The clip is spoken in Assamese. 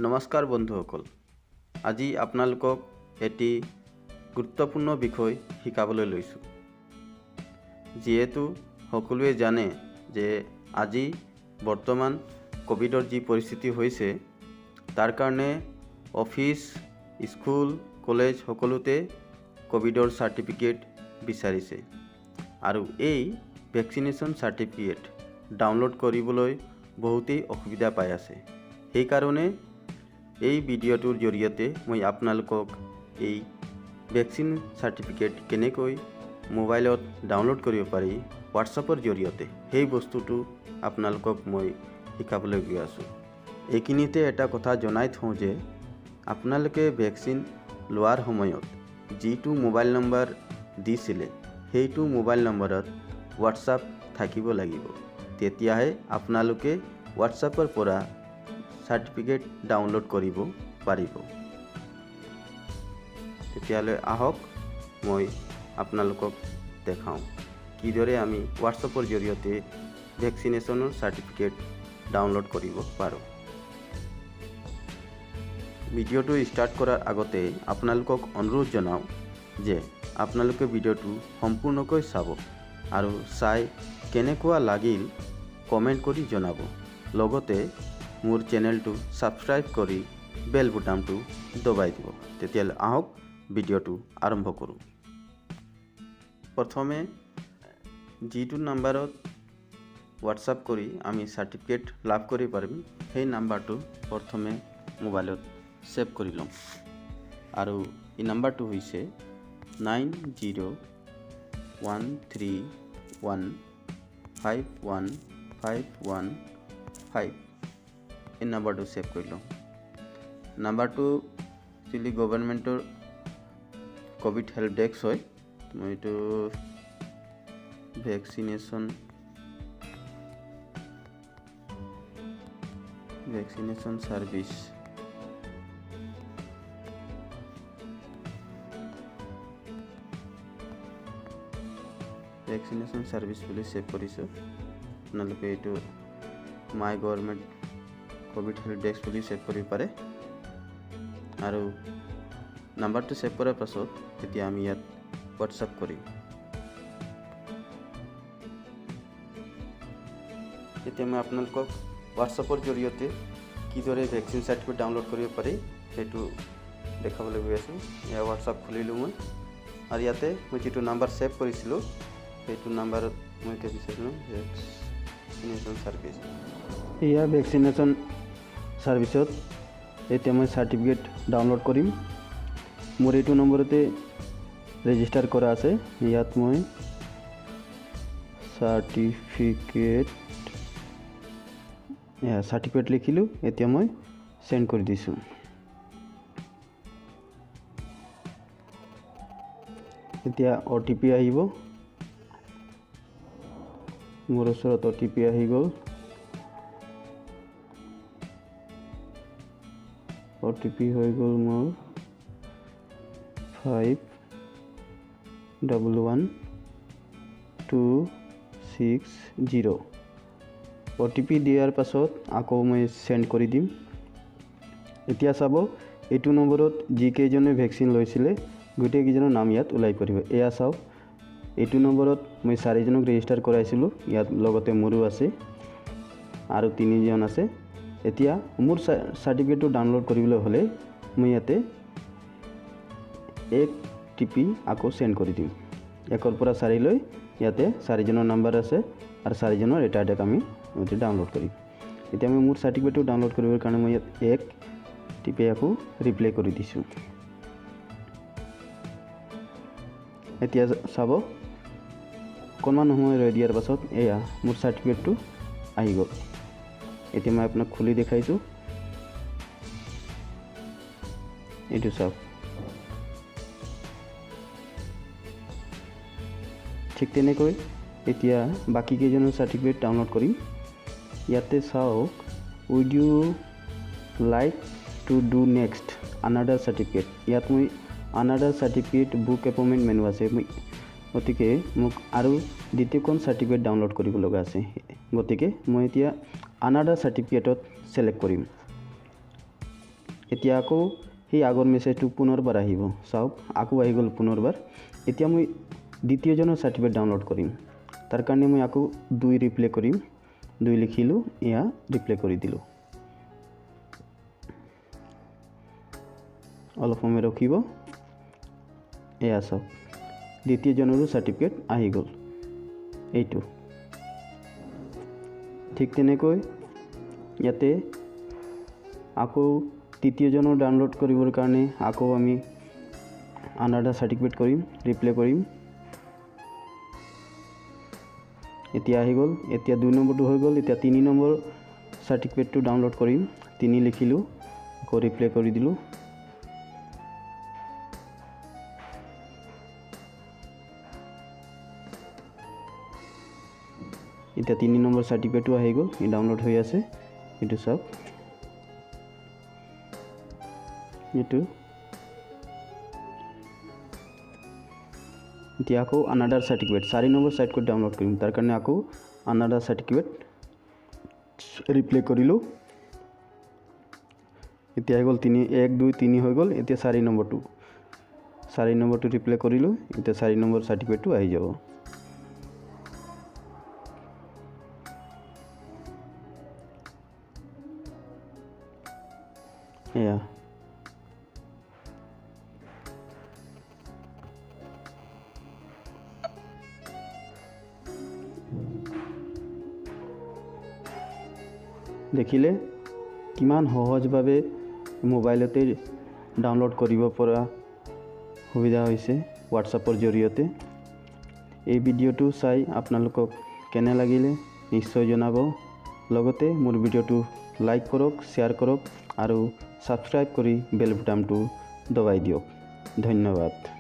নমস্কাৰ বন্ধুসকল, আজি আপোনালোকক এটি গুৰুত্বপূৰ্ণ বিষয় শিকাবলৈ লৈছোঁ। যিহেতু সকলোৱে জানে যে আজি বৰ্তমান কোভিডৰ যি পৰিস্থিতি হৈছে, তাৰ কাৰণে অফিচ, স্কুল, কলেজ সকলোতে কোভিডৰ চাৰ্টিফিকেট বিচাৰিছে আৰু এই ভেকচিনেশ্যন চাৰ্টিফিকেট ডাউনলোড কৰিবলৈ বহুতেই অসুবিধা পাই আছে। সেইকাৰণে এই ভিডিঅ'টোৰ জৰিয়তে মই আপোনালোকক এই ভেকচিন চাৰ্টিফিকেট কেনেকৈ মোবাইলত ডাউনলোড কৰিব পাৰি হোৱাটছআপৰ জৰিয়তে সেই বস্তুটো আপোনালোকক মই শিকাবলৈ গৈ আছোঁ। এইখিনিতে এটা কথা জনাই থওঁ যে আপোনালোকে ভেকচিন লোৱাৰ সময়ত যিটো মোবাইল নম্বৰ দিছিলে সেইটো মোবাইল নম্বৰত হোৱাটছআপ থাকিব লাগিব। তেতিয়াহে আপোনালোকে হোৱাটছআপৰ পৰা চাৰ্টিফিকেট ডাউনলোড কৰিব পাৰিব। তেতিয়ালৈ আহক মই আপোনালোকক দেখাওঁ কিদৰে আমি হোৱাটছআপৰ জৰিয়তে ভেকচিনেশ্যনৰ চাৰ্টিফিকেট ডাউনলোড কৰিব পাৰোঁ। ভিডিঅ'টো ষ্টাৰ্ট কৰাৰ আগতে আপোনালোকক অনুৰোধ জনাওঁ যে আপোনালোকে ভিডিঅ'টো সম্পূৰ্ণকৈ চাব আৰু চাই কেনেকুৱা লাগিল কমেণ্ট কৰি জনাব। লগতে মোৰ চেনেলটো ছাবস্ক্ৰাইব কৰি বেল বুটামটো দবাই দিব। তেতিয়াহ'লে আহক ভিডিঅ'টো আৰম্ভ কৰোঁ। প্ৰথমে যিটো নাম্বাৰত হোৱাটছআপ কৰি আমি চাৰ্টিফিকেট লাভ কৰিব পাৰিম সেই নাম্বাৰটো প্ৰথমে মোবাইলত ছেভ কৰি ল'ম আৰু এই নাম্বাৰটো হৈছে 9013151515 এই নাম্বাৰটো ছেভ কৰি ল'ম। নাম্বাৰটো একচুৱেলি গভৰ্ণমেণ্টৰ কোভিড হেল্প ডেস্ক হয়। মই এইটো ভেকচিনেশ্যন চাৰ্ভিছ বুলি ছেভ কৰিছোঁ। আপোনালোকে এইটো মাই গভৰ্ণমেণ্ট কোভিড হেল্প ডেস্ক বুলি ছেভ কৰিব পাৰে আৰু নাম্বাৰটো ছেভ কৰাৰ পাছত এতিয়া আমি ইয়াত হোৱাটছআপ কৰিম। এতিয়া মই আপোনালোকক হোৱাটছআপৰ জৰিয়তে কিদৰে ভেকচিন চাৰ্টিফিকেট ডাউনলোড কৰিব পাৰি সেইটো দেখাবলৈ গৈ আছোঁ। এয়া হোৱাটছআপ খুলিলোঁ মই আৰু ইয়াতে মই যিটো নাম্বাৰ ছেভ কৰিছিলোঁ সেইটো নাম্বাৰত মই এতিয়া বিচাৰিলোঁ ভেকচিনেশ্যন চাৰ্ভিছ। এয়া ভেকচিনেশ্যন চাৰ্ভিছত এতিয়া মই চাৰ্টিফিকেট ডাউনলোড কৰিম। মোৰ এইটো নম্বৰতে ৰেজিষ্টাৰ কৰা আছে। ইয়াত মই চাৰ্টিফিকেট লিখিলোঁ। এতিয়া মই চেণ্ড কৰি দিছোঁ। এতিয়া OTP আহিব। মোৰ ওচৰত OTP আহি গ'ল। OTP হৈ গ'ল মোৰ 511260। OTP দিয়াৰ পাছত আকৌ মই চেণ্ড কৰি দিম। এতিয়া চাব এইটো নম্বৰত যিকেইজনে ভেকচিন লৈছিলে গোটেইকেইজনৰ নাম ইয়াত ওলাই পৰিব। এয়া চাওক এইটো নম্বৰত মই 4জনক ৰেজিষ্টাৰ কৰাইছিলোঁ। ইয়াত লগতে মোৰো আছে আৰু 3জন আছে। এতিয়া মোৰ চাৰ্টিফিকেটটো ডাউনলোড কৰিবলৈ হ'লে মই ইয়াতে 1 টিপি আকৌ চেণ্ড কৰি দিম। 1ৰ পৰা 4 লৈ ইয়াতে 4জনৰ নাম্বাৰ আছে আৰু 4জনৰ এটা আমি ডাউনলোড কৰিম। এতিয়া মই মোৰ চাৰ্টিফিকেটটো ডাউনলোড কৰিবৰ কাৰণে মই ইয়াত 1 টিপি আকৌ ৰিপ্লাই কৰি দিছোঁ। এতিয়া চাব অকণমান সময় ৰৈ দিয়াৰ পাছত এয়া মোৰ চাৰ্টিফিকেটটো আহি গ'ল। এতিয়া মই আপোনাক খুলি দেখাইছোঁ। এইটো চাওক। ঠিক তেনেকৈ এতিয়া বাকী কেইজনৰ চাৰ্টিফিকেট ডাউনলোড কৰিম। ইয়াতে চাওক would you like to do next another certificate. ইয়াত মই another certificate book appointment menu আছে। গতিকে মোক আৰু দ্বিতীয়খন চাৰ্টিফিকেট ডাউনলোড কৰিব লগা আছে। গতিকে মই এতিয়া আনাডাৰ চাৰ্টিফিকেটত সিলেক্ট কৰিম। এতিয়া আকৌ সেই আগৰ মেছেজটো পুনৰবাৰ আহিব। চাওক আকৌ আহি গ'ল পুনৰবাৰ। এতিয়া মই দ্বিতীয়জনৰ চাৰ্টিফিকেট ডাউনলোড কৰিম। তাৰ কাৰণে মই আকৌ 2 ৰিপ্লে কৰিম। 2 লিখিলোঁ, এয়া ৰিপ্লে কৰি দিলোঁ। অলপ সময় ৰখিব। এয়া চাওক দ্বিতীয়জনৰো চাৰ্টিফিকেট আহি গ'ল এইটো। ঠিক তেনেকৈ ইয়াতে আকৌ তৃতীয়জনৰ ডাউনলোড কৰিবৰ কাৰণে আকৌ আমি আনাডাৰ চাৰ্টিফিকেট কৰিম, ৰিপ্লে কৰিম। এতিয়া আহি গ'ল। এতিয়া 2 নম্বৰটো হৈ গ'ল। এতিয়া 3 নম্বৰ চাৰ্টিফিকেটটো ডাউনলোড কৰিম। 3 লিখিলোঁ, আকৌ ৰিপ্লে কৰি দিলোঁ। এতিয়া 3 নম্বৰ চাৰ্টিফিকেটটো আহি গ'ল, ই ডাউনলোড হৈ আছে। এইটো চাওক, এইটো। এতিয়া আকৌ another certificate 4 number certificate download কৰিম। তাৰ কাৰণে আকৌ আনাডাৰ চাৰ্টিফিকেট ৰিপ্লে কৰিলোঁ। এতিয়া আহি গ'ল 1 2 3 হৈ গ'ল। এতিয়া 4 নম্বৰটো ৰিপ্লে কৰিলোঁ। এতিয়া 4 নম্বৰ চাৰ্টিফিকেটটো আহি যাব। এয়া দেখিলে কিমান সহজভাৱে মোবাইলতে ডাউনলোড কৰিব পৰা সুবিধা হৈছে হোৱাটছআপৰ জৰিয়তে। এই ভিডিঅ'টো চাই আপোনালোকক কেনে লাগিলে নিশ্চয় জনাব। লগতে মোৰ ভিডিঅ'টো লাইক কৰক, শ্বেয়াৰ কৰক আৰু ছাবস্ক্ৰাইব কৰি বেল বুটামটো দবাই দিয়ক। ধন্যবাদ।